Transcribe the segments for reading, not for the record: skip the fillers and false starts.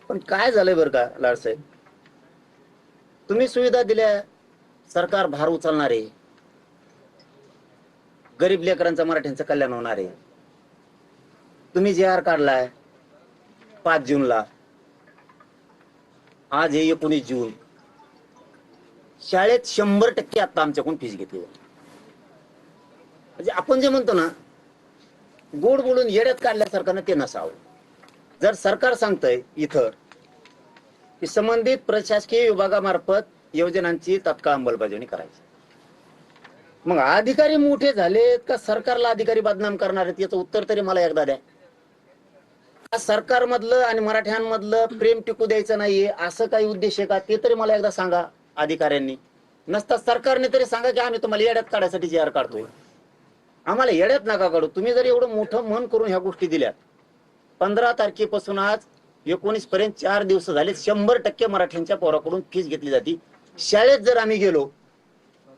पण काय झालंय बरं का लाडसाहेब, तुम्ही सुविधा दिल्या, सरकार भार उचलणार आहे, गरीब लेकरांचं मराठ्यांचं कल्याण होणार आहे. तुम्ही जे आर काढलाय 5 जूनला, आज हे 19 जून, शाळेत 100% आता आमच्याकडून फीस घेतली. म्हणजे आपण जे म्हणतो ना, गोड बोलून येड्यात काढल्यासारखं ते नसावं. जर सरकार सांगतंय इथं की संबंधित प्रशासकीय विभागामार्फत योजनांची तात्काळ अंमलबजावणी करायची, मग अधिकारी मोठे झालेत का सरकारला अधिकारी बदनाम करणार आहेत याचं उत्तर तरी मला एकदा द्या. सरकारमधलं आणि मराठ्यांमधलं प्रेम टिकू द्यायचं नाहीये असं काही उद्देश आहे का, ते तरी मला एकदा सांगा अधिकाऱ्यांनी. नसता सरकारने तरी सांगा की आम्ही तुम्हाला येड्यात काढायसाठी जी आर काढतोय. आम्हाला येड्यात नका काढू. तुम्ही जर एवढं मोठं मन करून ह्या गोष्टी दिल्यात, 15 तारखेपासून आज 19 पर्यंत 4 दिवस झाले, 100% मराठ्यांच्या पोराकडून फीस घेतली जाते. शाळेत जर आम्ही गेलो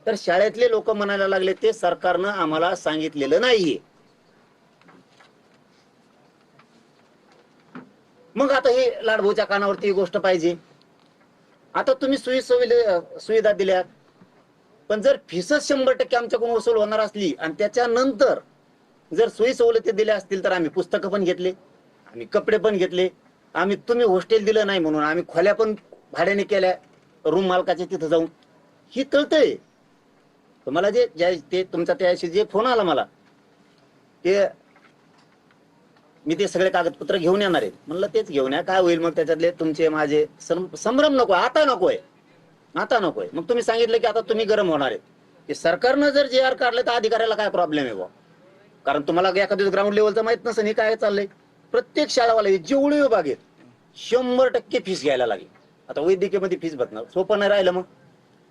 तर शाळेतले लोक म्हणायला लागले ते सरकारनं आम्हाला सांगितलेलं नाहीये. मग आता हे लाडभूच्या कानावरती ही गोष्ट पाहिजे. आता तुम्ही सुविधा दिल्या, पण जर फीसच 100% आमच्याकडून वसूल होणार असली आणि त्याच्यानंतर जर सोयी सवलती दिल्या असतील तर आम्ही पुस्तकं पण घेतले, आम्ही कपडे पण घेतले, आम्ही तुम्ही हॉस्टेल दिलं नाही म्हणून आम्ही खोल्या पण भाड्याने केल्या रूम मालकाच्या तिथं जाऊन. ही तळतळे तुम्हाला ते तुमचा त्याशी जे फोन आला मला, ते मी ते सगळे कागदपत्र घेऊन येणार आहे. म्हणलं तेच घेऊन या, काय होईल मग त्याच्यातले तुमचे माझे संभ्रम नकोय, आता नकोय, आता नकोय. मग तुम्ही सांगितलं की आता तुम्ही गरम होणार आहे की सरकारनं जर जे आर काढलं तर अधिकाऱ्याला काय प्रॉब्लेम आहे बा. कारण तुम्हाला एखाद्या ग्राउंड लेवलचं माहित नसेल हे काय चाललंय. प्रत्येक शाळावाला जेवढे विभाग आहेत 100% फीस घ्यायला लागेल. आता वैद्यकीयमध्ये फीस बघणार सोपं नाही राहिलं. मग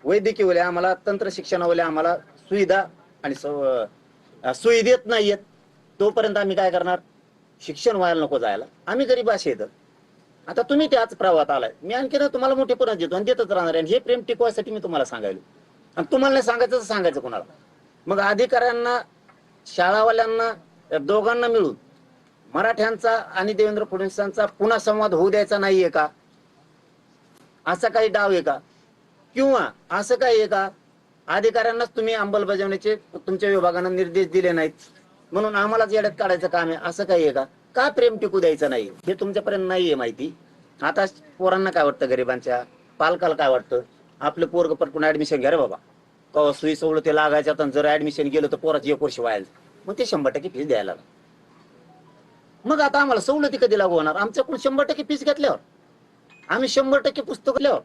वैद्यकीय आम्हाला, तंत्र शिक्षणावाले आम्हाला सुविधा आणि सोयी देत नाहीयेत, तोपर्यंत आम्ही काय करणार. शिक्षण व्हायला नको जायला, आम्ही गरीब असे येत. आता तुम्ही त्याच प्रवाहात आलाय, मी आणखी तुम्हाला मोठे परत देतो आणि देतच राहणार आहे. हे प्रेम टिकवायसाठी मी तुम्हाला सांगायलो. आणि तुम्हाला नाही सांगायचं तर सांगायचं कोणाला. मग अधिकाऱ्यांना, शाळावाल्यांना, दोघांना मिळून मराठ्यांचा आणि देवेंद्र फडणवीसांचा पुन्हा संवाद होऊ द्यायचा नाहीये का, असा काही डाव आहे का? किंवा असं काही आहे का अधिकाऱ्यांनाच तुम्ही अंमलबजावणीचे तुमच्या विभागानं निर्देश दिले नाहीत म्हणून आम्हालाच येड्यात काढायचं काम आहे, असं काही आहे का? का प्रेम टिकू द्यायचं नाही हे तुमच्यापर्यंत नाहीये माहिती. आता पोरांना काय वाटतं, गरिबांच्या पालकाला काय वाटतं, आपलं पोरग पटकून ऍडमिशन घ्या रे बाबा, कवा सुई सवलती लागायच्या, तर जर ऍडमिशन गेलं तर पोराची 1 वर्ष व्हायला, मग ते 100% फीस द्यायला. मग आता आम्हाला सवलती कधी लागू होणार? आमच्याकडून 100% फीस घेतल्यावर, आम्ही 100% पुस्तक घेतल्यावर,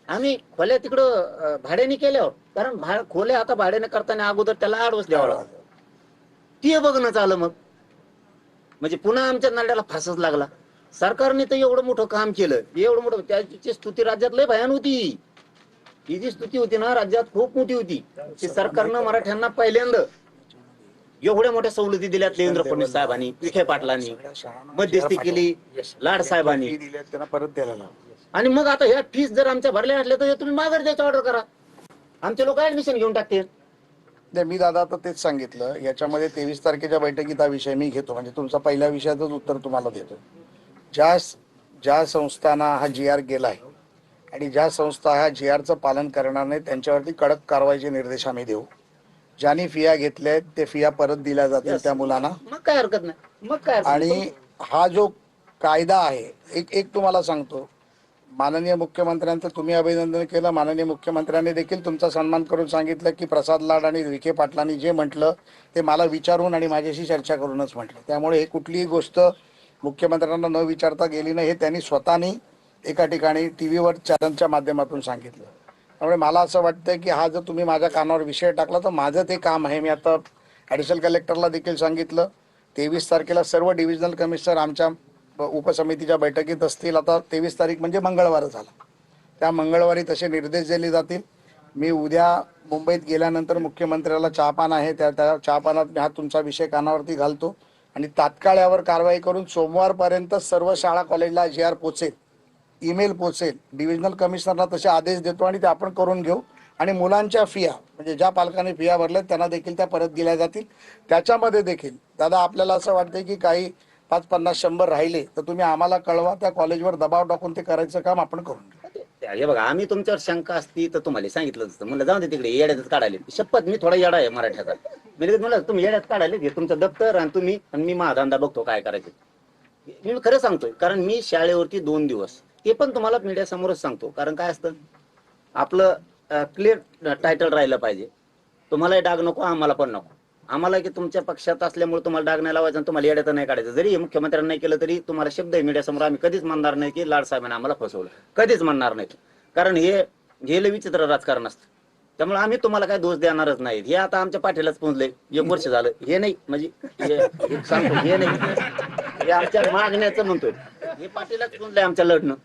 आम्ही खोल्या तिकडं भाड्याने केल्यावर. कारण खोल्या आता भाड्याने करताना अगोदर त्याला ऍडव्हान्स द्यावा लागतो, ते बघणं आलं. मग म्हणजे पुन्हा आमच्या नाड्याला फासच लागला. सरकारने तर एवढं मोठं काम केलं, एवढं मोठं, त्याची स्तुती राज्यात लय भयान होती. ही जी स्तुती होती ना राज्यात खूप मोठी होती की सरकारनं मराठ्यांना पहिल्यांदा एवढ्या मोठ्या सवलती दिल्यात. देवेंद्र फडणवीस साहेबांनी, विखे पाटलांनी मध्यस्थी केली, लाड साहेबांनी त्यांना परत द्यायला. आणि मग आता ह्या फीस जर आमच्या भरल्या असल्या तर तुम्ही माघार द्यायचं ऑर्डर करा, आमचे लोक ऍडमिशन घेऊन टाकतील. मी दादा आता तेच सांगितलं, याच्यामध्ये 23 तारखेच्या बैठकीत हा विषय मी घेतो, म्हणजे तुमचा पहिल्या विषयाचंच उत्तर तुम्हाला देतो. ज्या संस्थांना हा जी आर गेलाय आणि ज्या संस्था ह्या जी आरचं पालन करणार नाही त्यांच्यावरती कडक कारवाईचे निर्देश आम्ही देऊ. ज्यांनी फिया घेतल्या ते फिया परत दिल्या जातील त्या मुलांना. मग काय हरकत नाही, मग काय. आणि हा जो कायदा आहे, एक तुम्हाला सांगतो, माननीय मुख्यमंत्र्यांचं तुम्ही अभिनंदन केलं, माननीय मुख्यमंत्र्यांनी देखील तुमचा सन्मान करून सांगितलं की प्रसाद लाड आणि विखे पाटलांनी जे म्हटलं ते मला विचारून आणि माझ्याशी चर्चा करूनच म्हटलं. त्यामुळे हे कुठलीही गोष्ट मुख्यमंत्र्यांना न विचारता गेली नाही, हे त्यांनी स्वतःनी एका ठिकाणी टीव्हीवर चॅनलच्या माध्यमातून सांगितलं. त्यामुळे मला असं वाटतं की हा जर तुम्ही माझ्या कानावर विषय टाकला तर माझं ते काम आहे. मी आता ॲडिशनल कलेक्टरला देखील सांगितलं, 23 तारखेला सर्व डिव्हिजनल कमिशनर आमच्या उपसमितीच्या बैठकीत असतील. आता 23 तारीख म्हणजे मंगळवार झाला, त्या मंगळवारी तसे निर्देश दिले जातील. मी उद्या मुंबईत गेल्यानंतर मुख्यमंत्र्याला चहापान आहे, त्या चहापानात मी हा तुमचा विषय कानावरती घालतो आणि तात्काळ यावर कारवाई करून सोमवारपर्यंत सर्व शाळा कॉलेजला जी आर पोचेल, ईमेल पोचेल, डिव्हिजनल कमिशनरला तसे आदेश देतो आणि ते आपण करून घेऊ. आणि मुलांच्या फिया म्हणजे ज्या पालकांनी फिया भरल्या त्यांना देखील त्या परत दिल्या जातील. त्याच्यामध्ये देखील दादा आपल्याला असं वाटतंय की काही 50, 100 राहिले तर तुम्ही आम्हाला कळवा, त्या कॉलेजवर दबाव टाकून ते करायचं काम आपण करून घेऊ. हे बघा, आम्ही तुमच्यावर शंका असती तर तुम्हाला सांगितलं असतं. म्हणलं जाऊन दे तिकडे, येड्यातच काढायला. शपथ मी थोडा येडा आहे मराठ्याचा. मी लगेच म्हणलं तुम्ही येड्यात काढायला, हे तुमचं दप्तर आणि तुम्ही आणि मी माझा धंदा बघतो काय करायचं. मी खरं सांगतोय, कारण मी शाळेवरती 2 दिवस, ते पण तुम्हाला मीडिया समोरच सांगतो. कारण काय असतं, आपलं क्लिअर टायटल राहिलं पाहिजे. तुम्हालाही डाग नको, आम्हाला पण नको. आम्हाला की तुमच्या पक्षात असल्यामुळे तुम्हाला डाग नाही लावायचा आणि तुम्हाला येड्यात नाही काढायचं. जरी मुख्यमंत्र्यांनी नाही केलं तरी तुम्हाला शब्द आहे मीडिया समोर, आम्ही कधीच म्हणणार नाही की लाड साहेबांनी आम्हाला फसवलं, कधीच म्हणणार नाही. कारण हे लय विचित्र राजकारण असतं. त्यामुळे आम्ही तुम्हाला काय दोष देणारच नाही. हे आता आमच्या पाठीलाच पोहोचलंय, 1 वर्ष झालं. हे नाही म्हणजे हे सांगतो, हे नाही, हे आमच्या मागण्याचं म्हणतोय, हे पाठीलाच पोहोचलंय आमच्या लढणं.